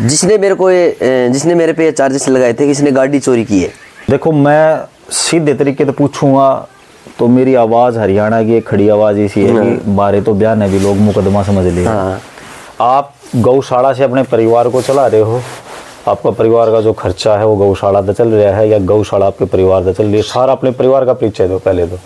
जिसने मेरे पे चार्जेस लगाए थे, किसने गाड़ी चोरी की है? देखो, मैं सीधे तरीके से पूछूंगा तो मेरी आवाज़ हरियाणा की एक खड़ी आवाज़ ऐसी है कि बारे तो बयान है भी लोग मुकदमा समझ ले। आप गौशाला से अपने परिवार को चला रहे हो, आपका परिवार का जो खर्चा है वो गौशाला से चल रहा है या गौशाला आपके परिवार से चल रही है? सारा अपने परिवार का परिचय दो पहले तो।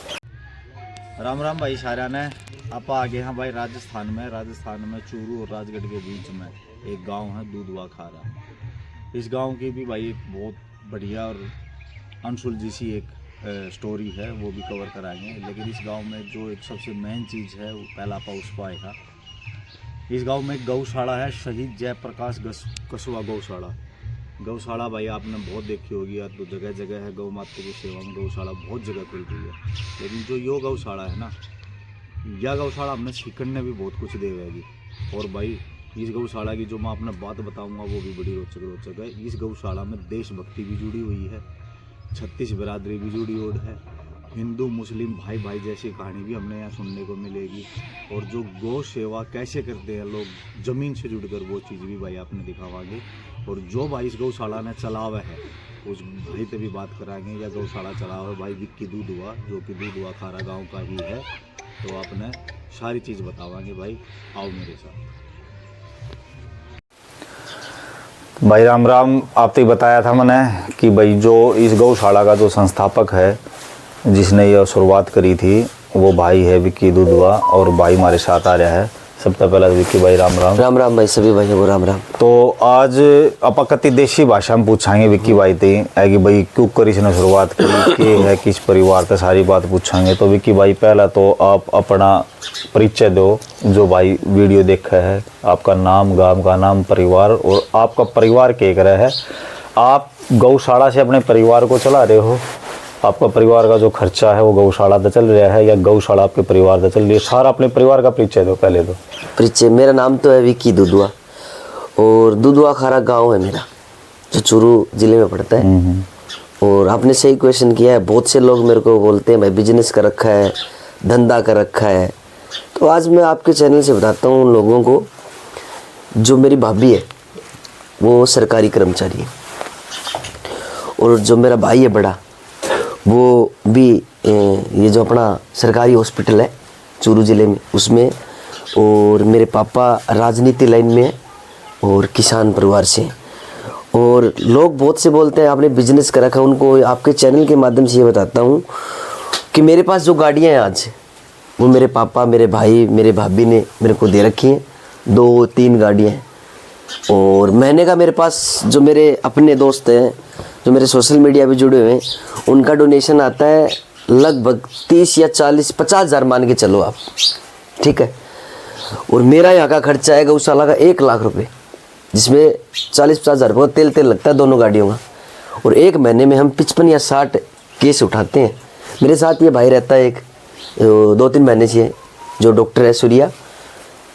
राम राम भाई सारा ने। आप आगे हैं भाई राजस्थान में चूरू और राजगढ़ के बीच में एक गांव है दूधवा खारा। इस गांव की भी भाई एक बहुत बढ़िया और अनसुलझी सी एक स्टोरी है, वो भी कवर कराएंगे। लेकिन इस गांव में जो एक सबसे मेन चीज़ है वो पहला पाउस पाएगा। इस गांव में एक गौशाला है, शहीद जयप्रकाश कस्बा गौशाला भाई आपने बहुत देखी होगी यार, तो जगह जगह है गौ माता की सेवा में गौशाला बहुत जगह खुल रही है। लेकिन जो यो गौशाला है ना, यह गौशाला हमने सीखने भी बहुत कुछ देगी। और भाई इस गौशाला की जो मैं अपने बात बताऊंगा वो भी बड़ी रोचक है। इस गौशाला में देशभक्ति भी जुड़ी हुई है, 36 बिरादरी भी जुड़ी हुई है, हिंदू मुस्लिम भाई भाई जैसी कहानी भी हमने यहाँ सुनने को मिलेगी। और जो गौ सेवा कैसे करते हैं लोग ज़मीन से जुड़कर, वो चीज़ भी भाई आपने दिखावांगे। और जो भाई इस गौशाला ने चला हुआ है उस भाई से भी बात कराएंगे। या गौशाला चला हुआ है भाई विक्की दूधवा, जो कि दूधवा खारा गांव का ही है, तो आपने सारी चीज़ बतावांगे भाई। आओ मेरे साथ भाई। राम राम। आपने बताया था मैंने कि भाई जो इस गौशाला का जो संस्थापक है, जिसने यह शुरुआत करी थी, वो भाई है विक्की दूधवा। और भाई हमारे साथ आ रहा है। सबसे पहला विक्की भाई राम राम। राम राम भाई, सभी भाई को राम राम। तो आज आप कति देशी भाषा में पूछाएंगे विक्की भाई थे है कि भाई क्यों करी इसने शुरुआत करी, के है किस परिवार से, सारी बात पूछाएंगे। तो विक्की भाई पहला तो आप अपना परिचय दो, जो भाई वीडियो देखा है, आपका नाम, गांव का नाम, परिवार, और आपका परिवार क्या कर रहा है। आप गौशाला से अपने परिवार को चला रहे हो, आपका परिवार का जो खर्चा है वो गौशाला से चल रहा है या गौशाला आपके परिवार से चल रही है? सारा अपने परिवार का परिचय दो पहले तो। परिचय, मेरा नाम तो है विक्की दूधवा और दूधवा खारा गांव है मेरा, जो चूरू जिले में पड़ता है। और आपने सही क्वेश्चन किया है। बहुत से लोग मेरे को बोलते हैं भाई बिजनेस कर रखा है, धंधा कर रखा है। तो आज मैं आपके चैनल से बताता हूँ उन लोगों को। जो मेरी भाभी है वो सरकारी कर्मचारी है, और जो मेरा भाई है बड़ा, वो भी ये जो अपना सरकारी हॉस्पिटल है चूरू ज़िले में उसमें। और मेरे पापा राजनीति लाइन में है और किसान परिवार से। और लोग बहुत से बोलते हैं आपने बिजनेस कर रखा है। उनको आपके चैनल के माध्यम से ये बताता हूँ कि मेरे पास जो गाड़ियाँ हैं आज, वो मेरे पापा, मेरे भाई, मेरे भाभी ने मेरे को दे रखी हैं। 2-3 गाड़ियाँ हैं। और महीने का मेरे पास जो मेरे अपने दोस्त हैं, जो मेरे सोशल मीडिया पे जुड़े हुए हैं, उनका डोनेशन आता है लगभग 30 या 40-50 हज़ार मान के चलो आप, ठीक है। और मेरा यहाँ का खर्चा है गौशाला का 1 लाख रुपए, जिसमें 40-50 हज़ार रुपये तेल लगता है दोनों गाड़ियों का। और एक महीने में हम 55 या 60 केस उठाते हैं। मेरे साथ ये भाई रहता है एक 2-3 महीने से, जो डॉक्टर है सूर्या।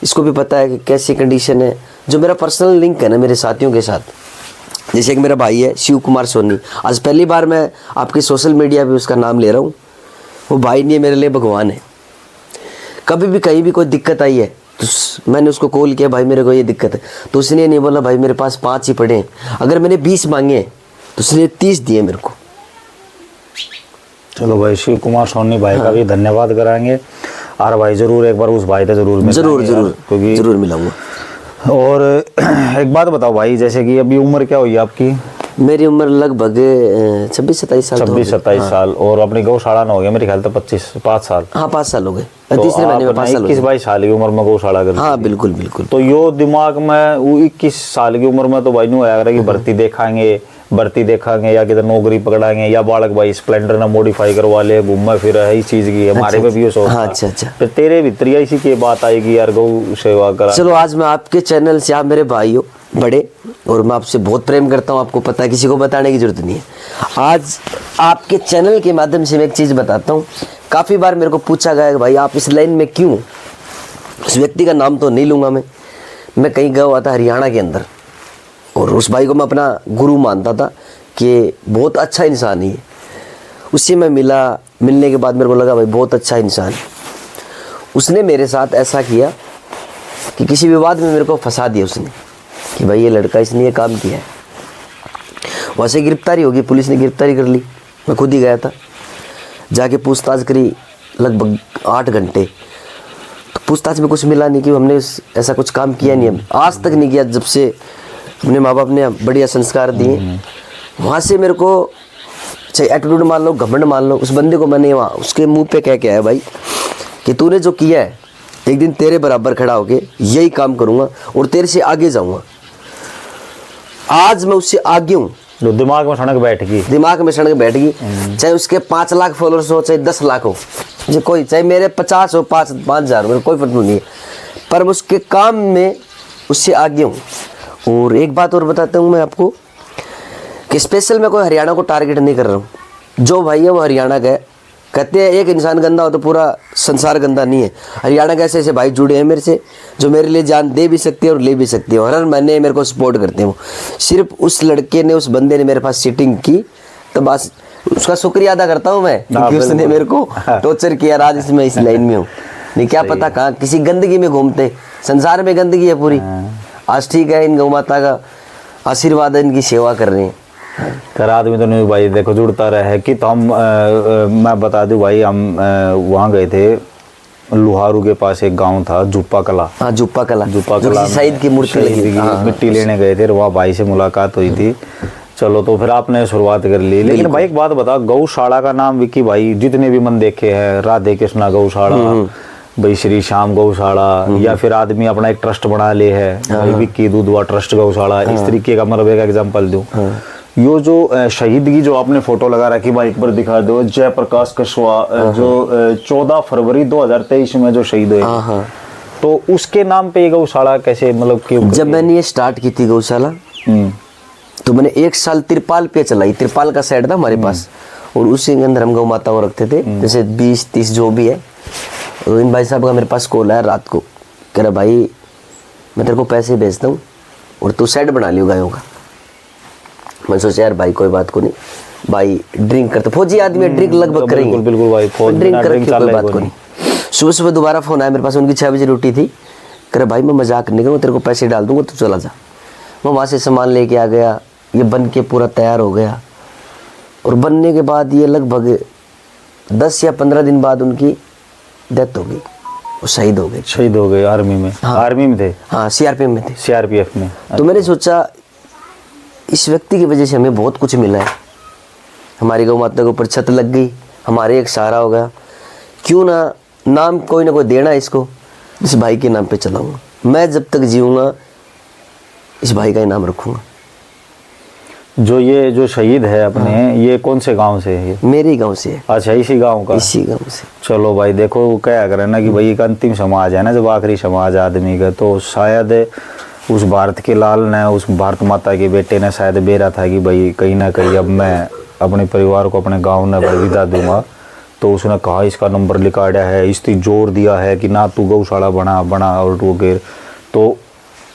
इसको भी पता है कि कैसी कंडीशन है। जो मेरा पर्सनल लिंक है ना मेरे साथियों के साथ, जैसे एक मेरा भाई है शिव कुमार सोनी, आज पहली बार मैं आपके सोशल मीडिया पे उसका नाम ले रहा हूँ। वो भाई नहीं, मेरे लिए भगवान है। कभी भी कहीं भी कोई दिक्कत आई है तो मैंने उसको कॉल किया, भाई मेरे को ये दिक्कत है, तो उसने ये नहीं बोला भाई मेरे पास 5 ही पड़े हैं। अगर मैंने 20 मांगे हैं तो उसने 30 दिए मेरे को। चलो भाई, शिव कुमार सोनी भाई का भी धन्यवाद कराएंगे। और भाई जरूर एक बार उस भाई से जरूर मिलाऊंगा। और एक बात बताओ भाई, जैसे कि अभी उम्र क्या हुई आपकी? मेरी उम्र लगभग 26-27 साल। 26-27 साल। और अपनी गौशाला ना हो गया मेरे ख्याल से 5 साल। हाँ 5 साल हो गए। तो तीसरे महीने में 5 साल हो गए। 21-22 साल की उम्र में गौशाला कर? हाँ बिल्कुल बिल्कुल। तो यो दिमाग में वो 21 साल की उम्र में तो भाई नु आया कि भर्ती देखांगे या किधर नौकरी पकड़ाएंगे या बालक भाई स्प्लेंडर ना मॉडिफाई करवा ले, घूमे फिर है, इस चीज की है हमारे में भी ये सोच। अच्छा। फिर तेरे भीतर इसी की बात आएगी यार गौ सेवा करा। चलो आज मैं आपके चैनल से, आप मेरे भाई हो बड़े, और मैं आपसे बहुत प्रेम करता हूँ, आपको पता है, किसी को बताने की जरूरत नहीं है। आज आपके चैनल के माध्यम से मैं एक चीज़ बताता हूँ। काफ़ी बार मेरे को पूछा गया कि भाई आप इस लाइन में क्यों? उस व्यक्ति का नाम तो नहीं लूँगा मैं कहीं गया हुआ था हरियाणा के अंदर, और उस भाई को मैं अपना गुरु मानता था कि बहुत अच्छा इंसान ही है। उससे मैं मिलने के बाद मेरे को लगा भाई बहुत अच्छा इंसान है। उसने मेरे साथ ऐसा किया कि किसी विवाद में मेरे को फंसा दिया उसने। कि भाई ये लड़का इसने ये काम किया है। वहाँ से गिरफ्तारी होगी, पुलिस ने गिरफ्तारी कर ली। मैं खुद ही गया था, जाके पूछताछ करी लगभग 8 घंटे। तो पूछताछ में कुछ मिला नहीं कि हमने ऐसा कुछ काम किया नहीं है, आज तक नहीं किया। जब से अपने माँ बाप ने बढ़िया संस्कार दिए, वहाँ से मेरे को चाहे एटीट्यूड मान लो, घमंड मान लो, उस बंदे को मैंने वहाँ उसके मुंह पे कह के आया भाई कि तूने जो किया है, एक दिन तेरे बराबर खड़ा होके यही काम करूँगा और तेरे से आगे जाऊँगा। आज मैं उससे आगे हूँ। जो दिमाग में सड़क बैठ गई, चाहे उसके 5 लाख फॉलोअर्स हो, चाहे 10 लाख हो, जो कोई, चाहे मेरे 50 हो, 5,000 हो, मेरे कोई फर्क नहीं है, पर मैं उसके काम में उससे आगे हूँ। और एक बात और बताता हूँ मैं आपको कि स्पेशल मैं कोई हरियाणा को टारगेट नहीं कर रहा हूँ। जो भाई है वो हरियाणा का है। कहते हैं एक इंसान गंदा हो तो पूरा संसार गंदा नहीं है। हरियाणा के ऐसे ऐसे भाई जुड़े हैं मेरे से, जो मेरे लिए जान दे भी सकते हैं और ले भी सकते हैं, और हर महीने मेरे को सपोर्ट करते हैं। वो सिर्फ उस लड़के ने, उस बंदे ने मेरे पास सीटिंग की, तो बस उसका शुक्रिया अदा करता हूँ मैं, क्योंकि उसने मेरे को टॉर्चर किया। आज इसमें इस लाइन में हूँ, नहीं क्या पता कहाँ किसी गंदगी में घूमते। संसार में गंदगी है पूरी। आज ठीक है, इन गौ माता का आशीर्वाद है, इनकी सेवा कर रहे हैं। कर आदमी तो नहीं भाई, देखो जुड़ता रहे कि तो हम मैं बता दूं भाई, हम वहाँ गए थे लुहारू के पास, एक गांव था जुप्पा कला। हाँ, जुप्पा कला शहीद की मूर्ति लगी, मिट्टी लेने गए थे, वहाँ भाई से मुलाकात हुई थी। चलो तो फिर आपने शुरुआत कर ली। लेकिन भाई एक बात बता, गौशाला का नाम विक्की भाई जितने भी मन देखे हैं, राधे कृष्णा गौशाला, भाई श्री श्याम गौशाला, या फिर आदमी अपना एक ट्रस्ट बना ले है विक्की दुधवा ट्रस्ट गौशाला, इस तरीके का। मतलब एक एग्जांपल दूं, यो जो शहीद की जो आपने फोटो लगा रखी भाई, एक बार दिखा दो, जयप्रकाश कशवा, जो 14 फरवरी 2023 में जो शहीद हुए, तो उसके नाम पे ये गौशाला कैसे, मतलब क्यों? जब मैंने ये स्टार्ट की थी गौशाला, तो मैंने 1 साल तिरपाल पे चलाई। तिरपाल का सेट था हमारे पास, और उसी के अंदर हम गौ माता को रखते थे, जैसे 20-30 जो भी है। तो इन भाई साहब का मेरे पास कॉल आया रात को, कह रहा भाई मैं तेरे को पैसे भेजता हूँ और तू सेट बना लियो गायों का। मैं सोचा यार भाई कोई बात को नहीं, भाई ड्रिंक करते, फौजी आदमी ड्रिंक लगभग करेंगे, बिल्कुल भाई, ड्रिंक करके कोई बात को नहीं। सुबह सुबह दोबारा फोन आया मेरे पास, उनकी 6 बजे ड्यूटी थी। कह रहा भाई मैं मजाक नहीं करूँ, तेरे को पैसे डाल दूंगा, तू चला जा। मैं वहाँ से सामान लेके आ गया, ये बन के पूरा तैयार हो गया। और बनने के बाद ये लगभग 10 या 15 दिन बाद उनकी डेथ हो गई, वो शहीद हो गए आर्मी में। हाँ, आर्मी में थे। हाँ, सीआरपीएफ में थे। सीआरपीएफ में। तो मैंने सोचा इस व्यक्ति की वजह से हमें बहुत कुछ मिला है। हमारी गौ माता के ऊपर छत लग गई, हमारे एक सहारा हो गया। क्यों ना नाम कोई ना कोई देना इसको, इस भाई के नाम पे चलाऊंगा। मैं जब तक जीऊँगा इस भाई का ही नाम रखूँगा। जो ये जो शहीद है अपने, ये कौन से गांव से है? मेरे ही गांव से है। अच्छा, इसी गांव का? इसी गांव से। चलो भाई देखो, वो क्या करे ना कि भाई एक अंतिम समाज है ना, जब आखिरी समाज आदमी का, तो शायद उस भारत के लाल ने, उस भारत माता के बेटे ने शायद बेरा था कि भाई कहीं ना कहीं अब मैं अपने परिवार को अपने गाँव में विदा दूंगा। तो उसने कहा इसका नंबर लिखाया है, इसकी जोर दिया है कि ना तू गौशाला बना और वो। तो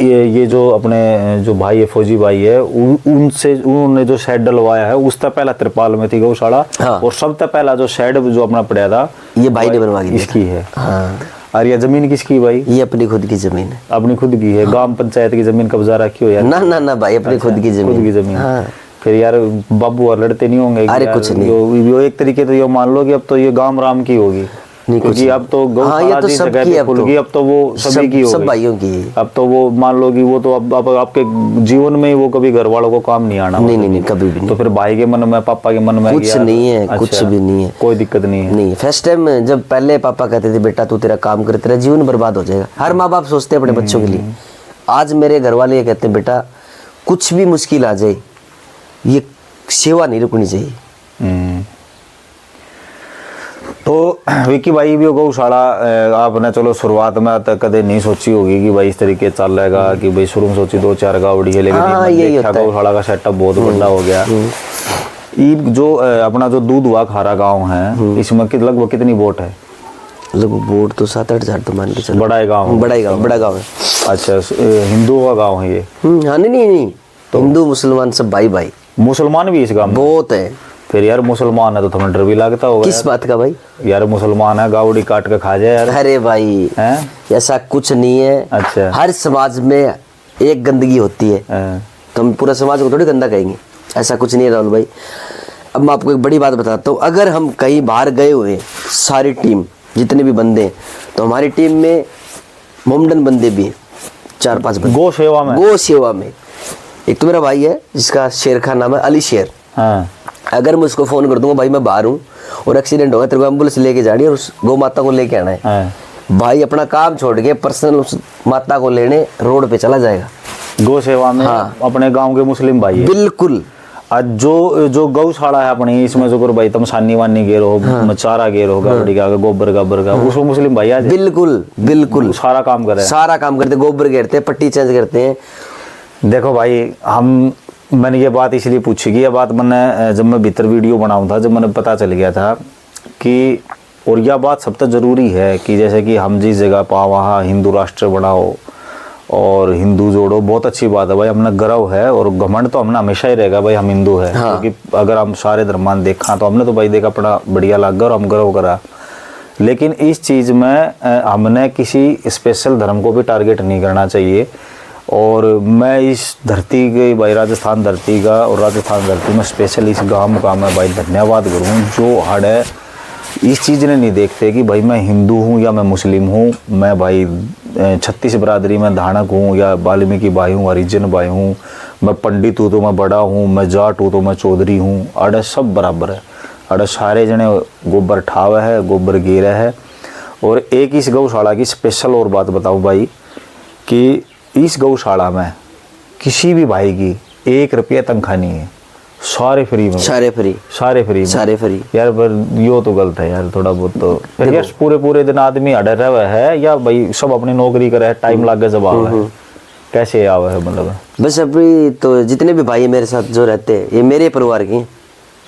ये जो अपने जो भाई है, फौजी भाई है, उनसे उन्होंने जो शेड डलवाया है, उससे पहला त्रिपाल में थी गौशाला। हाँ। और सबसे पहला जो शेड जो अपना पड़ा था, ये भाई ने बनवा के इसकी है। हाँ। और ये जमीन किसकी भाई? ये अपनी खुद की जमीन है। अपनी खुद की है। हाँ। ग्राम पंचायत की जमीन कब्जा रखी हो यार? ना भाई, अपनी खुद की जमीन। हाँ। फिर यार बाबू और लड़ते नहीं होंगे? अरे कुछ नहीं, यो एक तरीके तो ये मान लो कि अब तो ये गांव राम की होगी, क्योंकि अब तो गौशाला तो सबकी है, अब तो वो सभी की होगी, सब भाइयों की। अब तो वो मान लो कि वो तो अब आपके जीवन में वो कभी घर वालों को काम नहीं आना। नहीं, कभी भी नहीं। तो फिर भाई के मन में, पापा के मन में कुछ नहीं है? अच्छा, कुछ भी नहीं है, कोई दिक्कत नहीं है। नहीं, फर्स्ट टाइम जब पहले पापा कहते थे बेटा तू तेरा काम कर, तेरा जीवन बर्बाद हो जाएगा। हर माँ बाप सोचते हैं अपने बच्चों के लिए। आज मेरे घर वाले ये कहते हैं बेटा कुछ भी मुश्किल आ जाए, ये सेवा नहीं रुकनी चाहिए। तो विक्की भाई भी गौशाला आपने चलो शुरुआत में तक कदे नहीं सोची होगी कि भाई इस तरीके चल रहेगा, कि भाई शुरू में सोची 2-4 गावड़ी है, लेकिन गौशाला का सेटअप बहुत बड़ा हो गया। जो अपना जो दूध हुआ खारा गांव है, इसमें लगभग कितनी वोट है? लगभग वोट तो 7-8 हजार तो मान के चलो। बड़ा गाँव है। अच्छा, हिंदुओं का गाँव है ये? हाँ, नहीं, तो हिंदू मुसलमान सब भाई। मुसलमान भी इस गाँव में बहुत है? फिर यार मुसलमान है तो तुम्हें डर भी लगता होगा। किस बात का भाई? यार मुसलमान है, गावड़ी काट के खा जाए यार। अरे भाई ऐसा कुछ नहीं है। अच्छा। हर समाज में एक गंदगी होती है हाँ। तो हम पूरा समाज को थोड़ी गंदा कहेंगे, ऐसा कुछ नहीं है राहुल भाई। अब मैं आपको एक बड़ी बात बताता हूँ, अगर हम कहीं बाहर गए हुए हैं, सारी टीम जितने भी बंदे हैं, तो हमारी टीम में मोमडन बंदे भी हैं, 4-5 बंदे गो सेवा में। गो सेवा में। एक तो मेरा भाई है जिसका शेर खान नाम है, अली शेर। हाँ। अगर मैं उसको फ़ोन कर दूंगा भाई मैं बाहर हूँ और एक्सीडेंट होगा, तेरे को एम्बुलेंस लेके जानी है और उस गौ माता को लेके आना है, हाँ। भाई अपना काम छोड़ के पर्सनल उस माता को लेने रोड पे चला जाएगा। गो सेवा में। हाँ। अपने गांव के मुस्लिम भाई है। बिल्कुल। आज जो गौशाला है अपनी, इसमें जो भाई तुम सानी वानी गेर हो, चारा गेर हो, गाड़ी का गोबर गाबर का, उसमें मुस्लिम भाई आज बिल्कुल बिल्कुल सारा काम कर रहे हैं। सारा काम करते, गोबर घेरते, पट्टी चेंज करते हैं। देखो भाई, मैंने ये बात इसलिए पूछी कि ये बात मैंने जब मैं भीतर वीडियो बनाऊं था, जब मैंने पता चल गया था कि, और यह बात सब तक जरूरी है कि जैसे कि हम जिस जगह पा वहाँ हिंदू राष्ट्र बनाओ और हिंदू जोड़ो, बहुत अच्छी बात है भाई, हमने गर्व है और घमंड तो हमने हमेशा ही रहेगा भाई, हम हिंदू है। हाँ। क्योंकि अगर हम सारे धर्मान देखा तो हमने तो भाई देखा अपना बढ़िया लग गया और हम गर्व करा। लेकिन इस चीज़ में हमने किसी स्पेशल धर्म को भी टारगेट नहीं करना चाहिए। और मैं इस धरती के भाई, राजस्थान धरती का और राजस्थान धरती में स्पेशल इस गाँव मुकाम में भाई धन्यवाद करूँ जो हड़ है इस चीज़ ने नहीं देखते कि भाई मैं हिंदू हूँ या मैं मुस्लिम हूँ, मैं भाई 36 बिरादरी में धानक हूँ या वाल्मीकि भाई हूँ, हरिजन भाई हूँ, मैं पंडित हूँ तो मैं बड़ा हूँ, मैं जाट हूँ तो मैं चौधरी हूँ, अड़े सब बराबर है। अड़े सारे जने गोबर ठावे है, गोबर गिरे है। और एक इस गौशाला की स्पेशल और बात बताऊँ भाई कि इस गौशाला में किसी भी भाई की 1 रुपया तनख्वाह नहीं है, सारे फ्री में। सारे फ्री। सारे फ्री में। सारे फ्री। यार पर यो तो गलत है यार, थोड़ा बहुत तो फिर यार पूरे दिन आदमी अड़े रहे है या भाई सब अपनी नौकरी करे है, टाइम लागे जब आवे है, कैसे आवे है मतलब? बस अभी तो जितने भी भाई मेरे साथ जो रहते हैं ये मेरे परिवार के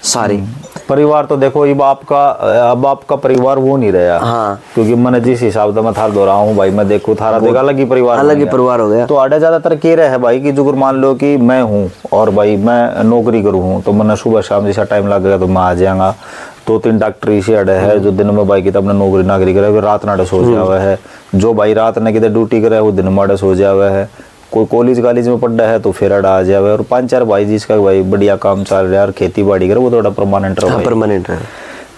सारे। परिवार तो देखो अब आपका परिवार वो नहीं रहा। हाँ। क्योंकि मैंने जिस हिसाब से मैं थार दो रहा हूँ भाई, मैं देखो थारा तो अलग ही परिवार हो गया। तो आड़े ज्यादातर कह रहे हैं भाई कि जो मान लो कि मैं हूँ और भाई मैं नौकरी करूँ हूँ तो मैंने सुबह शाम जैसा टाइम लगेगा तो मैं आ जाऊंगा। 2-3 डॉक्टर इसे अड़े है जो दिन में भाई की अपने नौकरी करे, रात नाड़े सो जावे है। जो भाई रात ने कितने ड्यूटी करे वो दिन माड़े सो जावे है। कोई कॉलेज में पढ़ा है तो फिर अड़ा आ जावे। और 5-4 भाई जिसका भाई बढ़िया काम चल रहा है और खेती बाड़ी करे वो थोड़ा परमानेंट रहे। परमानेंट रहे।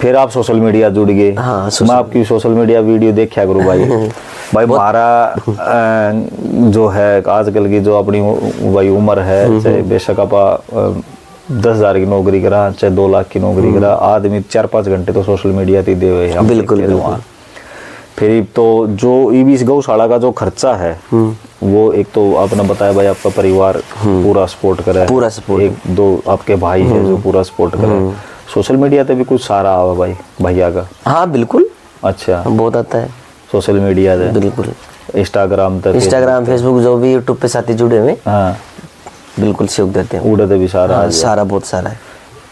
फिर आप सोशल मीडिया जुड़ गए। हाँ, मैं आपकी सोशल मीडिया वीडियो देखा करूँ भाई। भाई हमारा जो है आजकल की जो अपनी भाई उम्र है, चाहे बेशक आप 10,000 की नौकरी करा चाहे 2 लाख की नौकरी करा, आदमी 4-5 घंटे तो सोशल मीडिया पे दे हुए हैं। बिल्कुल। फिर तो जो इस गौशाला का जो खर्चा है वो एक तो आपने बताया भाई आपका परिवार पूरा सपोर्ट करे, पूरा सपोर्ट, 1-2 आपके भाई है जो पूरा सपोर्ट करे। सोशल मीडिया पे भी कुछ सारा आवा भाई भैया का? हाँ बिल्कुल। अच्छा, बहुत आता है सोशल मीडिया पे। बिल्कुल। इंस्टाग्राम फेसबुक जो भी यूट्यूब पे साथी जुड़े हुए, हाँ बिल्कुल सहयोग देते हैं। उड़ते भी सारा। हाँ, सारा बहुत सारा है।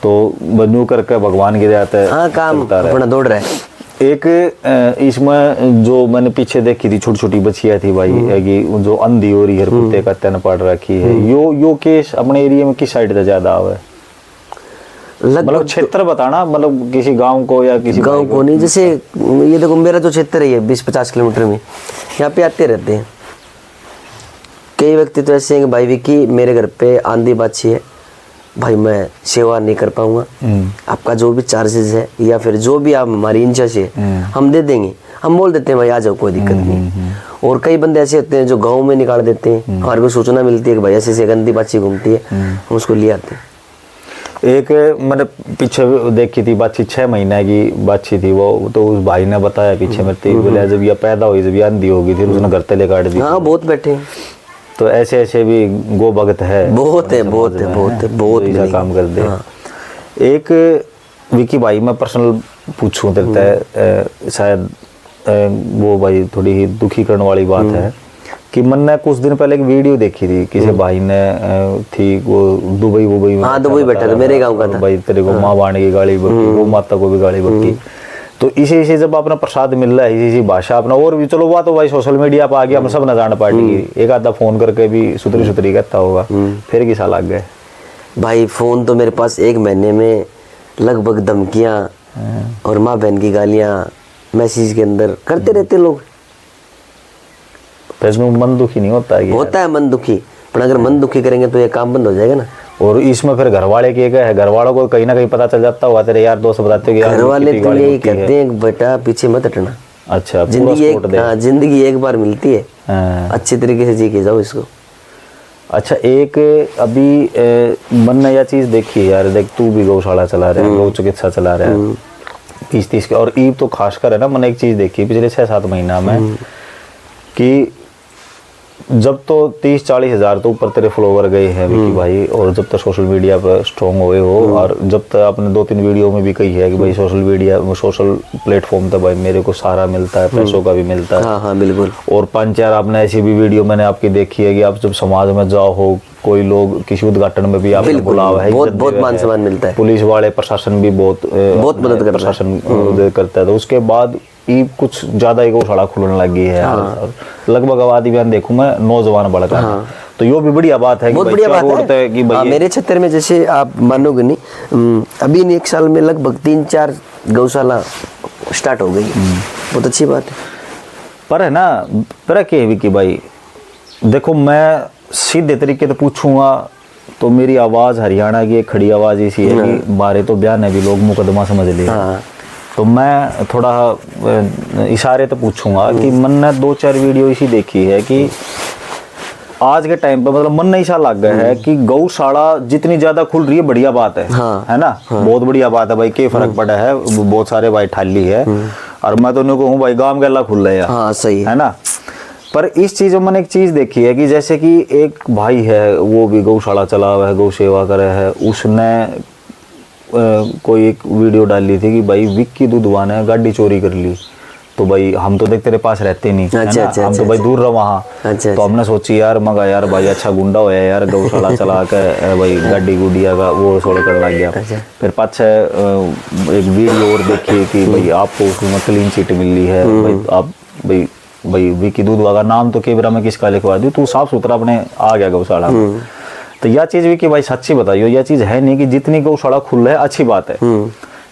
तो बनू करके भगवान के जाते हैं। हाँ, काम अपना दौड़ रहा है। एक इसमें जो मैंने पीछे देखी थी छोटी छोटी बच्चियां थी भाई, कि जो अंधी हो रही है, कुत्ते का तन पड़ रखी है, यो केस अपने एरिया में किस साइड से ज्यादा आवे? मतलब क्षेत्र बताना, मतलब किसी गांव को या किसी गांव को नहीं। जैसे ये देखो मेरा जो क्षेत्र है 20-50 किलोमीटर में, यहाँ पे आते रहते हैं कई व्यक्ति तो ऐसे हैं कि भाई विकी मेरे घर पे आंधी बाछी है भाई, मैं सेवा नहीं कर पाऊंगा, आपका जो भी चार्जेस है या फिर जो भी आप हमारी इंचार्ज है हम दे देंगे। हम बोल देते हैं भाई आ जाओ, कोई दिक्कत नहीं। और कई बंदे ऐसे होते हैं जो गांव में निकाल देते हैं, हमारे को सूचना मिलती है कि भाई ऐसे गंदी बाछी घूमती है, हम उसको ले आते हैं। एक मैंने पीछे देखी थी बाछी, 6 महीने की बाछी थी वो, तो उस भाई ने बताया पीछे मेरे बोले जब ये पैदा हुई, जब ये अंधी हो गई थी उसने घर तले काट दी। हाँ बहुत बैठे। तो ऐसे भी गो भगत है, बहुत काम कर दे। हाँ। एक विकी भाई मैं पर्सनल पूछूं देता है, शायद वो भाई थोड़ी ही दुखी करने वाली बात है कि मैंने कुछ दिन पहले एक वीडियो देखी थी, किसी भाई ने थी वो दुबई में। हाँ, दुबई बैठा था, मेरे गांव का था भाई, तेरे को माँ बाण की गाली बकी, वो माता को भी गाली बकी। तो इसी जब अपना प्रसाद मिल रहा है, इसी भाषा अपना, और भी चलो वो तो भाई सोशल मीडिया पर आ गया, हम सब न जान पार्टी, एक आधा फोन करके भी सुतरी कहता होगा, फिर किसा लग गए भाई। फोन तो मेरे पास 1 महीने में लगभग धमकियां और माँ बहन की गालियां मैसेज के अंदर करते रहते लोग। तो इसमें मन दुखी नहीं होता है? होता है मन दुखी, पर अगर मन दुखी करेंगे तो ये काम बंद हो जाएगा ना। और इसमें फिर घर वाले के है, घर वालों को कहीं ना कहीं पता चल जाता होगा, तेरे यार दोस्त बताते हो घर वाले तो यही कहते हैं बेटा पीछे मत हटना। अच्छा, जिंदगी एक बार मिलती है, अच्छी तरीके से जी के जाओ इसको। अच्छा, एक अभी मन ने यह चीज देखी है यार, देख तू भी गौशाला चला रहा है, गौ चिकित्सा चला रहा है 30-30 के, और ईब तो खासकर है ना, मैंने एक चीज देखी पिछले 6-7 महीना में कि जब तो 30-40 हज़ार तो ऊपर तेरे फॉलोवर गए हैं विकी भाई, और जब तक सोशल मीडिया पर स्ट्रॉन्ग हुए हो, और जब तक आपने 2-3 वीडियो में भी कही है कि भाई सोशल प्लेटफॉर्म तक भाई मेरे को सहारा मिलता है, पैसों का भी मिलता है। हाँ हाँ बिल्कुल। और 5-4 आपने ऐसी भी वीडियो मैंने आपकी देखी है कि आप जब समाज में जाओ हो, कोई लोग किसी उद्घाटन में भी आपको बुलावा है, बहुत मान सम्मान मिलता है, पुलिस वाले प्रशासन भी बहुत मदद करता है, प्रशासन मदद करता है। तो उसके बाद ईब कुछ ज्यादा ही गौशाला खुलने लगी है। हाँ। लगभग आबादी बयान देखूं मैं नौजवान बढ़कर। हाँ। तो यो भी बढ़िया बात है, बहुत बढ़िया बात है कि भाई मेरे क्षेत्र में जैसे आप मानोगे नहीं, अभी 1 साल में लगभग 3-4 गौशाला स्टार्ट हो गई, बहुत अच्छी बात है। पर है ना, पर क्या है विकी भाई, देखो मैं सीधे तरीके से पूछूंगा तो मेरी आवाज हरियाणा की एक खड़ी आवाज ऐसी है कि बारे तो बयान है भी लोग मुकदमा समझ ले। तो मैं थोड़ा इशारे तो पूछूंगा कि मन ने 2-4 वीडियो इसी देखी है कि आज के टाइम पे मतलब मन नहीं सा लग गया है कि गौशाला जितनी ज्यादा खुल रही है बढ़िया बात है। हाँ। है ना। हाँ। बहुत बढ़िया बात है भाई, क्या फर्क पड़ा है, बहुत सारे भाई ठाली है, और मैं तो उन्हें कहूँ भाई गांव गला खुल रहे हैं। हाँ, सही है ना। पर इस चीज में मैंने एक चीज देखी है कि जैसे कि एक भाई है वो भी गौशाला चला हुआ है, गौ सेवा करे है, उसने कोई एक वीडियो डाली थी कि भाई विक्की दुधवा ने गाड़ी चोरी कर ली, तो भाई हम तो देख तेरे पास रहते नहीं। अच्छा, हम तो भाई दूर रहा वहाँ। तो हमने सोची यार मगा यार भाई अच्छा गुंडा होया यार, गौशाला चला के भाई गाड़ी गुडिया का वो सोड़ कर लग गया। फिर पाछे एक वीडियो और देखी कि भाई आपको उसमें क्लीन चिट मिली है, भाई आप भाई विक्की दुधवा का नाम तो कैमरा में किसका लिखवा दी, तू साफ सुथरा अपने आ गया गौशाला। तो यह चीज भी कि भाई सच्ची बताइयो, यह चीज है नहीं कि जितनी गौशाला खुल है अच्छी बात है,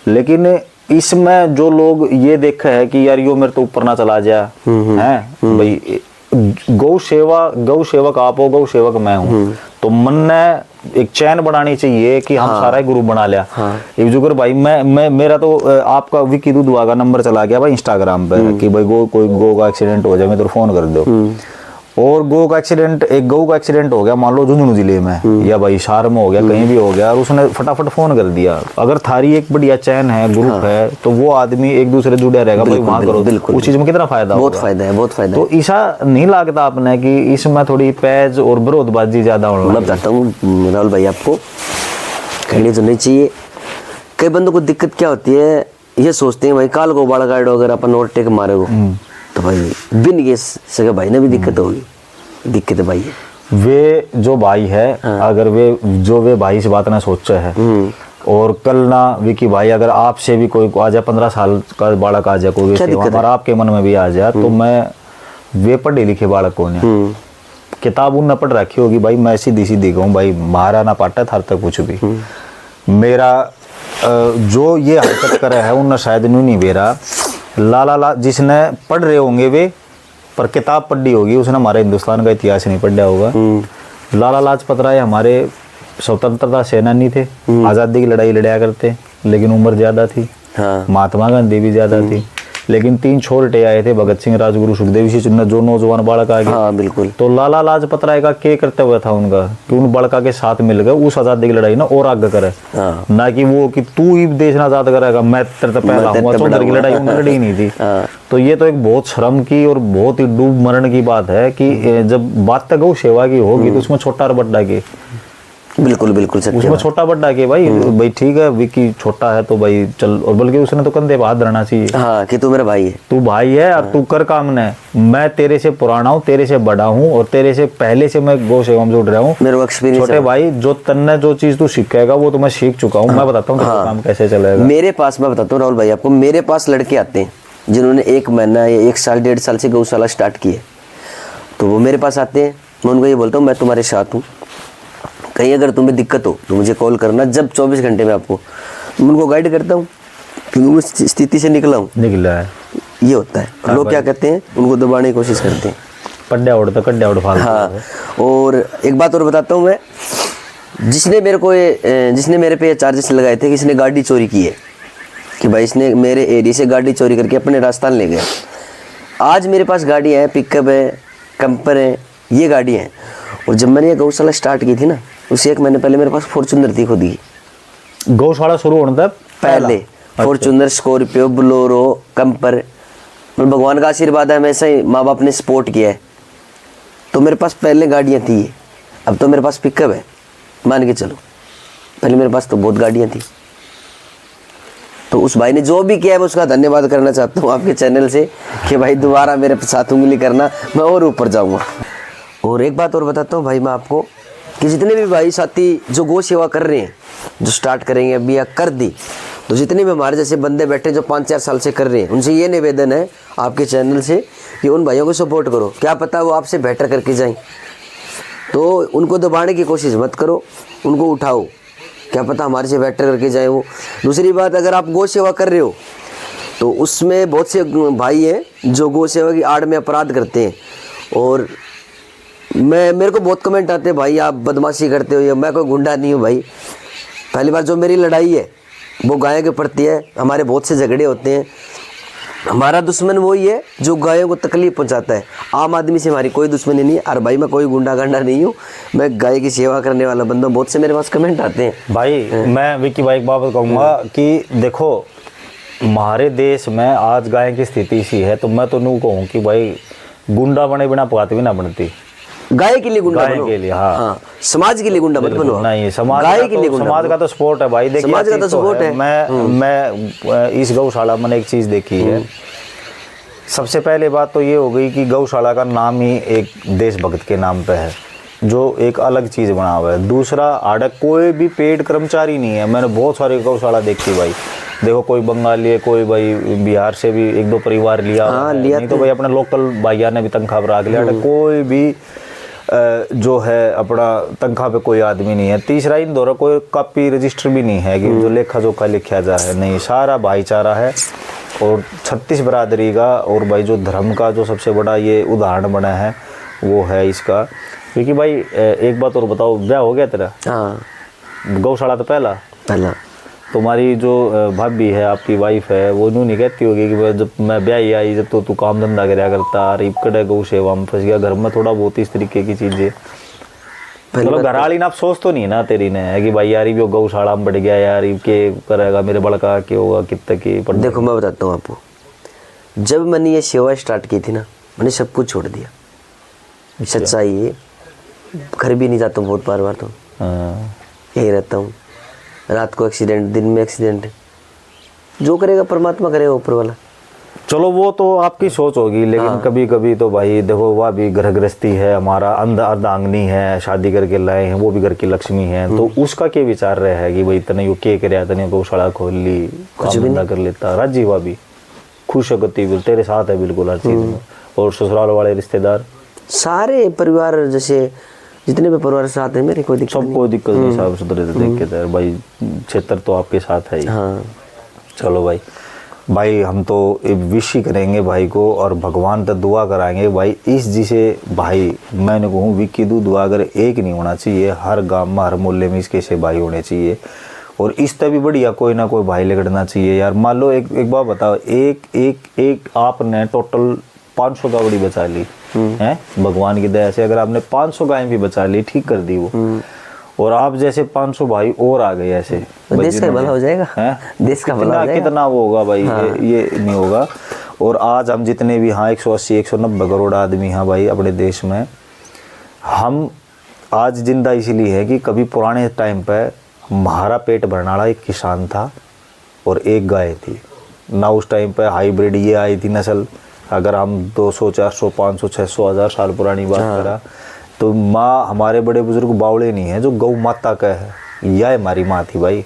लेकिन इसमें जो लोग ये देखे है कि यार यो मेरे तो ऊपर ना चला जाए है भाई, गौ सेवक आप हो, गौ सेवक मैं हूँ, तो मन ने एक चैन बनानी चाहिए कि हम सारा ग्रुप बना लिया। एक जुगर भाई मैं मेरा तो आपका विक्की दुधवा का नंबर चला गया भाई इंस्टाग्राम पे कि भाई कोई गौ का एक्सीडेंट हो जाए मैं तो फोन कर दो, और एक गौ का एक्सीडेंट हो गया मान लो झुंझुनू जिले में या भाई शहर में हो गया, कहीं भी हो गया, और उसने फटाफट फोन कर दिया। अगर थारी एक बढ़िया चैन है, ग्रुप है, तो वो आदमी एक दूसरे जुड़ा रहेगा भाई, वहां करो, उस चीज में कितना फायदा, बहुत फायदा है, बहुत फायदा। तो ऐसा नहीं लगता आपने कि इसमें थोड़ी पैज और विरोधबाजी ज्यादा होने लगी? मैं बताता हूँ राहुल भाई, आपको कहनी तो नहीं चाहिए। कई बंदों को दिक्कत क्या होती है, ये सोचते हैं भाई काल को बाढ़ गाइड अगर अपन ओवरटेक मारे हो तो भाई बिन ये सके भाई ने भी दिक्कत होगी। दिक्कत है भाई वे जो भाई है, अगर वे भाई इस बात ना सोचा है, और कल ना विकी भाई अगर आपसे भी कोई आ जाए 15 साल का बालक आ जाए कोई और आपके मन में भी आ जाए, तो मैं वे पढ़े लिखे बालक कौन है, किताब उन न पढ़ रखी होगी भाई, मैं सीधी सीधी कहूँ भाई मारा ना पाटा थार तक कुछ भी, मेरा जो ये हरकत करे है उन शायद नहीं बेरा ला जिसने पढ़ रहे होंगे वे, पर किताब पढ़ी होगी उसने हमारे हिंदुस्तान का इतिहास नहीं पढ़ा होगा। लाला लाजपत राय हमारे स्वतंत्रता सेनानी थे, आज़ादी की लड़ाई लड़ाया करते, लेकिन उम्र ज्यादा थी। महात्मा गांधी भी ज्यादा थी, लेकिन 3 छोटे आए थे, भगत सिंह, राजगुरु, सुखदेव सिंह, जो नौजवान बालक आ गए। बिल्कुल। तो लाला लाजपत राय का क्या करते हुआ था उनका कि उन बालका के साथ मिल गए उस आजादी की लड़ाई ना और आगे करे, ना कि वो कि तू ही देश आजाद करेगा, मैं तेरे पहला हूँ, चौधरी की लड़ाई उन्होंने लड़ी नहीं थी। तो ये तो एक बहुत शर्म की और बहुत ही डूब मरण की बात है कि जब बात तक गौ सेवा की होगी तो उसमें छोटा और बड़ा की, बिल्कुल बिल्कुल उसमें छोटा बड़ा के भाई ठीक है विकी छोटा है तो भाई चल, और बल्कि उसने तो कंधे पे हाथ धरना चाहिए। हाँ, कि तू मेरा भाई है, तू भाई है और तू कर काम ने, मैं तेरे से पुराना हूँ, तेरे से बड़ा हूँ, और तेरे से पहले से मैं गौ सेवा में जुड़ रहा हूँ, मेरे एक्सपीरियंस छोटे भाई, जो तन्ने जो चीज तू सीखेगा वो तो मैं सीख चुका हूँ। मैं बताता हूँ काम कैसे चलेगा। मेरे पास, मैं बताता हूँ राहुल भाई आपको, मेरे पास लड़के आते हैं जिन्होंने 1 महीना या 1 साल 1.5 साल से गौशाला स्टार्ट की है, तो वो मेरे पास आते हैं, मैं उनको ये बोलता हूँ मैं तुम्हारे साथ हूँ, कहीं अगर तुम्हें दिक्कत हो तो मुझे कॉल करना, जब 24 घंटे में आपको उनको गाइड करता हूँ, क्योंकि उस स्थिति से निकला है। ये होता है। लोग क्या कहते हैं, उनको दबाने की कोशिश करते हैं। पड्डे उड़ तो कड्डे उड़ फालतू हाँ। है। और एक बात और बताता हूँ मैं, जिसने मेरे पे चार्जेस लगाए थे कि इसने गाड़ी चोरी की है, कि भाई इसने मेरे एरिया से गाड़ी चोरी करके अपने राजस्थान ले गया। आज मेरे पास गाड़ी है, पिकअप है, कैंपर है, ये गाड़ी है। और जब मैंने ये गौशाला स्टार्ट की थी ना, उससे 1 महीने पहले मेरे पास फॉर्च्यूनर थी खुद की। गौशाला शुरू होने तक पहले फॉर्च्यूनर, स्कॉर्पियो, बोलेरो, कैंपर। मतलब भगवान का आशीर्वाद है, हमेशा ही माँ बाप ने सपोर्ट किया है, तो मेरे पास पहले गाड़ियाँ थी। अब तो मेरे पास पिकअप है, मान के चलो। पहले मेरे पास तो बहुत गाड़ियाँ थी। तो उस भाई ने जो भी किया है मैं उसका धन्यवाद करना चाहता हूँ आपके चैनल से, कि भाई दोबारा मेरे साथ उंगली करना, मैं और ऊपर जाऊँगा। और एक बात और बताता हूँ भाई मैं आपको, कि जितने भी भाई साथी जो गौ सेवा कर रहे हैं, जो स्टार्ट करेंगे अभी या कर दी, तो जितने भी हमारे जैसे बंदे बैठे जो 5-4 साल से कर रहे हैं, उनसे ये निवेदन है आपके चैनल से कि उन भाइयों को सपोर्ट करो। क्या पता वो आपसे बेटर करके जाएं, तो उनको दबाने की कोशिश मत करो, उनको उठाओ, क्या पता हमारे से बेटर करके जाए वो। दूसरी बात, अगर आप गौ सेवा कर रहे हो तो उसमें बहुत से भाई हैं जो गौ सेवा की आड़ में अपराध करते हैं। और मेरे को बहुत कमेंट आते हैं, भाई आप बदमाशी करते हो। या मैं कोई गुंडा नहीं हूँ भाई। पहली बार जो मेरी लड़ाई है वो गायों के प्रति है। हमारे बहुत से झगड़े होते हैं। हमारा दुश्मन वही है जो गायों को तकलीफ पहुंचाता है। आम आदमी से हमारी कोई दुश्मनी नहीं है। और भाई मैं कोई गुंडा गंडा नहीं हूँ, मैं गाय की सेवा करने वाला बंदा हूँ। बहुत से मेरे पास कमेंट आते हैं। भाई मैं विक्की भाई एक बात कहूँगा कि देखो हमारे देश में आज गाय की स्थिति इसी है, तो मैं तो नू कहूँ कि भाई गुंडा बने बिना पकाते भी ना बनती। गाय के लिए गुंडा गाय बनो, के लिए हाँ। समाज के लिए गुंडा मत बनो। नहीं, समाज गाय का के लिए तो, गुंडा समाज बनो। का तो सपोर्ट है भाई। देखिए समाज का तो सपोर्ट है। मैं इस गौशाला में एक चीज देखी है। सबसे पहले बात तो ये हो गई कि गौशाला का नाम ही एक देशभक्त के नाम पे है, जो एक अलग चीज बना हुआ है। दूसरा, आड़क कोई भी पेड कर्मचारी नहीं है। मैंने बहुत सारी गौशाला देखी भाई। देखो कोई बंगाली है, कोई भाई बिहार से भी 1-2 परिवार लिया, नहीं तो भाई अपने लोकल भाइया ने भी तनख्वाह पर रख लिया। कोई भी जो है अपना तनख्वाह पे कोई आदमी नहीं है। तीसरा, इन दोनों कोई कॉपी रजिस्टर भी नहीं है कि जो लेखा जोखा लिखा जाए, नहीं, सारा भाईचारा है। और 36 बरादरी का और भाई जो धर्म का जो सबसे बड़ा ये उदाहरण बना है वो है इसका। क्योंकि भाई एक बात और बताओ, ब्याह हो गया तेरा? हाँ, गौशाला तो पहला तुम्हारी जो भाभी है, आपकी वाइफ है, वो यूँ नहीं कहती होगी कि जब मैं ब्याह आई जब तो तू काम धंधा कराया करता, अरे कड़े गौ सेवा में फंस गया। घर में थोड़ा बहुत इस तरीके की चीजें, मतलब घर वाली ना अफसोस तो नहीं ना तेरी ने है कि भाई यार ये गौशाला में बढ़ गया यार, के करेगा मेरे बड़का के होगा कितने की। पर देखो मैं बताता हूँ आपको, जब मैंने ये सेवा स्टार्ट की थी ना, मैंने सब कुछ छोड़ दिया। सच्चाई है, घर भी नहीं जाता हूँ बहुत बार तो यही रहता हूँ। रात को एक्सीडेंट, दिन में एक्सीडेंट, जो करेगा परमात्मा करेगा, ऊपर वाला। चलो वो तो आपकी सोच होगी, लेकिन कभी कभी तो भाई देखो वह भी घर गृहस्थी है, हमारा अर्धांगनी है, शादी करके लाए हैं, वो भी घर की लक्ष्मी है। तो उसका क्या विचार रहा है कि भाई तने यू के कराया, तने गौशाला खोल ली, काम धंधा कर लेता। राजी हुआ भी खुश होती, तेरे साथ है बिल्कुल हर चीज में। और ससुराल वाले रिश्तेदार सारे परिवार, जैसे जितने भी परिवार साथ है मेरे, कोई दिक्कत नहीं। सबको दिक्कत नहीं, साहब सुधरे देख के भाई क्षेत्र तो आपके साथ है ही। हाँ। चलो भाई हम तो विश ही करेंगे भाई को, और भगवान तक दुआ कराएंगे भाई। इस जिसे भाई मैंने कहूँ विक्की दुआ अगर एक नहीं होना चाहिए, हर गांव में हर मोहल्ले में इसके से भाई होने चाहिए। और इस तभी बढ़िया कोई ना कोई भाई लगड़ना चाहिए यार। मान लो एक बात बताओ, एक आपने टोटल 500 गावड़ी बचा ली है भगवान की दया से। अगर आपने 500 गाय भी बचा ली, ठीक कर दी वो, और आप जैसे 500 भाई और आ गए ऐसे, देश का भला हो जाएगा। देश का भला हो जाएगा। कितना वो होगा भाई। हाँ। ये नहीं होगा। और आज हम जितने भी 180-190 करोड़ आदमी हैं भाई अपने देश में, हम आज जिंदा इसीलिए है कि कभी पुराने टाइम पे हमारा पेट भरने वाला एक किसान था और एक गाय थी ना। उस टाइम पे हाइब्रिड ये आई थी नस्ल। अगर हम 200, 400, 500, 600 हज़ार साल पुरानी बात करा तो माँ, हमारे बड़े बुजुर्ग बावड़े नहीं है जो गौ माता का है, यह हमारी माँ थी भाई।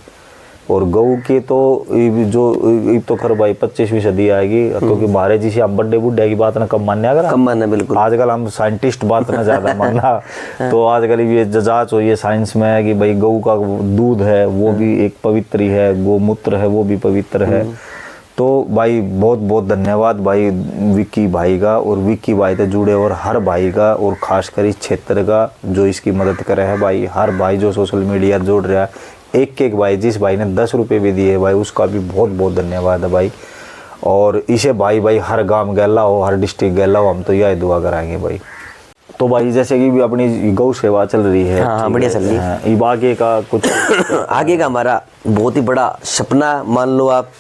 और गौ के तो जो तो खर भाई 25वीं सदी आएगी, क्योंकि हमारे जिसे हम बड़े बुढ़े की बात ना कम मानने, अगर कम मानना बिल्कुल। आजकल हम साइंटिस्ट बात ना ज़्यादा मानना। तो आजकल ये जांच हो ये साइंस में है कि भाई गौ का दूध है वो भी एक पवित्र ही है, गोमूत्र है वो भी पवित्र है। तो भाई बहुत बहुत धन्यवाद भाई विक्की भाई का, और विक्की भाई से जुड़े और हर भाई का, और खासकर इस क्षेत्र का जो इसकी मदद करे है भाई। हर भाई जो सोशल मीडिया जोड़ रहा है, एक एक भाई, जिस भाई ने 10 रुपये भी दिए भाई उसका भी बहुत बहुत धन्यवाद है भाई। और इसे भाई हर गांव गैला हो, हर डिस्ट्रिक्ट गैला हो, हम तो यही दुआ कराएंगे भाई। तो भाई जैसे कि भी अपनी गौ सेवा चल रही है, हाँ बढ़िया चल रही है। अब आगे का कुछ आगे का हमारा बहुत ही बड़ा सपना मान लो आप,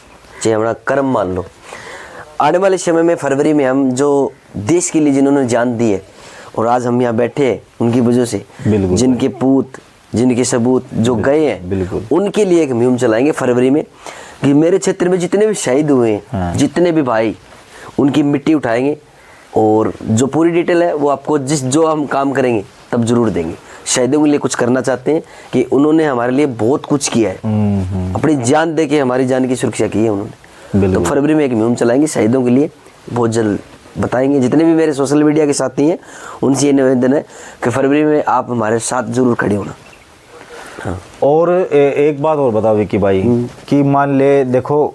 चाहे हमारा कर्म मान लो। आने वाले समय में फरवरी में हम जो देश के लिए जिन्होंने जान दी है और आज हम यहाँ बैठे हैं उनकी वजह से, जिनके पूत जिनके सबूत जो गए हैं उनके लिए एक मुहिम चलाएंगे फरवरी में कि मेरे क्षेत्र में जितने भी शहीद हुए हैं, जितने भी भाई, उनकी मिट्टी उठाएंगे और जो पूरी डिटेल है वो आपको जो हम काम करेंगे तब जरूर देंगे। शहीदों के लिए कुछ करना चाहते हैं कि उन्होंने हमारे लिए बहुत कुछ किया है, अपनी जान दे के हमारी जान की सुरक्षा की है उन्होंने। तो फरवरी में एक मुहिम चलाएंगे शहीदों के लिए, बहुत जल्द बताएंगे। जितने भी मेरे सोशल मीडिया के साथी हैं उनसे ये निवेदन है कि फरवरी में आप हमारे साथ जरूर खड़े होना। हाँ। और एक बात और बताओ विक्की भाई कि मान ले देखो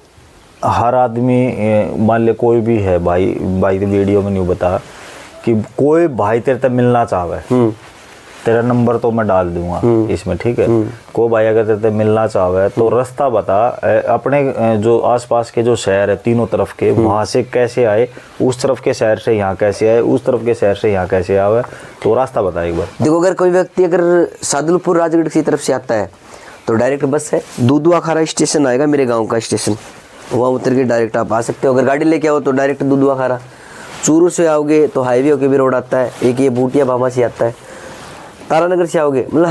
हर आदमी, मान ले कोई भी है भाई तो वीडियो में नहीं बता कि कोई भाई तेरे से मिलना चाहे, तेरा नंबर तो मैं डाल दूंगा इसमें, ठीक है। कोई भाई अगर तेरे से मिलना चाहे तो रास्ता बता, अपने जो आसपास के जो शहर है तीनों तरफ के, वहां से कैसे आए, उस तरफ के शहर से यहाँ कैसे आए, उस तरफ के शहर से यहाँ कैसे आवे, तो रास्ता बता एक बार। देखो अगर कोई व्यक्ति अगर सादुलपुर राजगढ़ की तरफ से आता है तो डायरेक्ट बस है, दूधवा खारा स्टेशन आएगा, मेरे गाँव का स्टेशन, वहाँ उतर के डायरेक्ट आप आ सकते हो। अगर गाड़ी लेके आओ तो डायरेक्ट दूधवा खारा। चूरू से आओगे तो हाईवे होके भी रोड आता है, एक ये बूटिया भामा से आता है। तारानगर से आओगे मतलब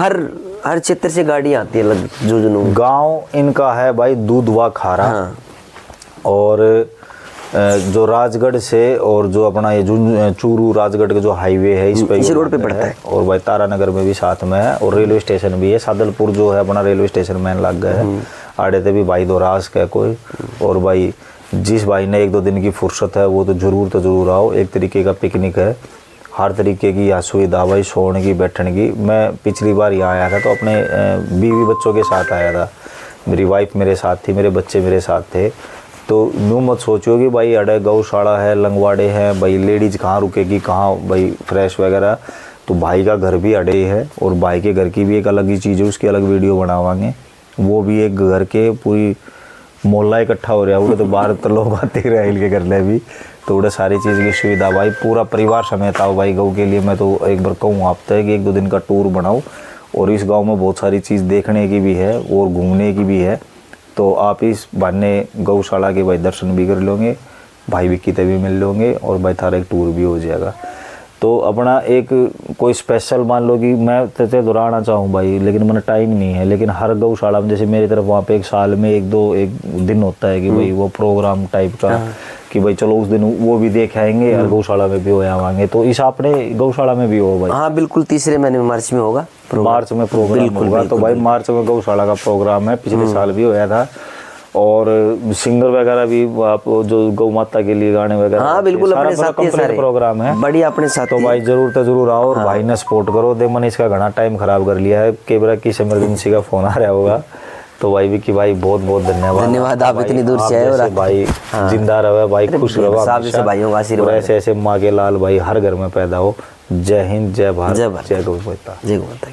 हर क्षेत्र से गाड़ी आती है अलग जो गांव इनका है भाई दूधवा खारा। हाँ। और जो राजगढ़ से और जो अपना ये चूरू राजगढ़ का जो हाईवे है इस पे इसी रोड पे पड़ता है। और भाई तारानगर में भी साथ में है, और रेलवे स्टेशन भी है। सादलपुर जो है अपना रेलवे स्टेशन में लग गया है, आड़े थे भी भाई दो रास का कोई। और भाई जिस भाई ने 1-2 दिन की फुर्सत है वो तो जरूर आओ। एक तरीके का पिकनिक है, हर तरीके की यहाँ सुविधा भाई, सोने की बैठने की। मैं पिछली बार यहाँ आया था तो अपने बीवी बच्चों के साथ आया था, मेरी वाइफ मेरे साथ थी, मेरे बच्चे मेरे साथ थे। तो यूँ मत सोचो कि भाई अड़े गौशाला है, लंगवाड़े हैं, भाई लेडीज़ कहाँ रुकेगी, कहाँ भाई फ्रेश वगैरह। तो भाई का घर भी अड़े है, और भाई के घर की भी एक अलग ही चीज़ है, उसकी अलग वीडियो बनावाएंगे। वो भी एक घर के पूरी मोहल्ला इकट्ठा हो रहा है, वो तो बाहर तो लोग आते रहे हिल के कर ले भी। तो उड़े सारी चीज़ की सुविधा भाई, पूरा परिवार समेत आओ भाई गौ के लिए। मैं तो एक बार कहूँ आप तक कि 1-2 दिन का टूर बनाओ, और इस गांव में बहुत सारी चीज़ देखने की भी है और घूमने की भी है। तो आप इस बहाने गौशाला के भाई दर्शन भी कर लोगे, भाई विक्की से भी मिल लोगे, और भाई थारा एक टूर भी हो जाएगा। तो अपना एक कोई स्पेशल मान लो कि मैं तेरे दोहराना चाहूँ भाई, लेकिन मैंने टाइम नहीं है, लेकिन हर गौशाला में जैसे मेरी तरफ वहाँ पे एक साल में एक दिन होता है कि भाई वो प्रोग्राम टाइप का कि भाई चलो उस दिन वो भी देख आएंगे, और गौशाला में भी हो आएंगे। तो इस आपने गौशाला में भी हो भाई? हाँ बिल्कुल, तीसरे महीने में मार्च में होगा, मार्च में प्रोग्राम होगा। तो भाई मार्च में गौशाला का प्रोग्राम है, पिछले साल भी होया था। और सिंगर वगैरह भी आप जो गौ माता के लिए गाने वगैरह, हाँ बिल्कुल अपने साथ ये सारे प्रोग्राम है बढ़िया अपने साथ। तो भाई जरूर आओ, और भाई ने सपोर्ट करो। दे मैंने इसका घना टाइम खराब कर लिया है, कैमरा की इमरजेंसी का फोन आ रहा होगा। तो भाई विक्की भाई बहुत बहुत धन्यवाद, आप इतनी दूर से आए और भाई जिंदा रहे भाई, खुश रहो, भाइयों का आशीर्वाद, ऐसे माँ के लाल भाई हर घर में पैदा हो। जय हिंद, जय भारत, जय गौ माता। जय गौ माता।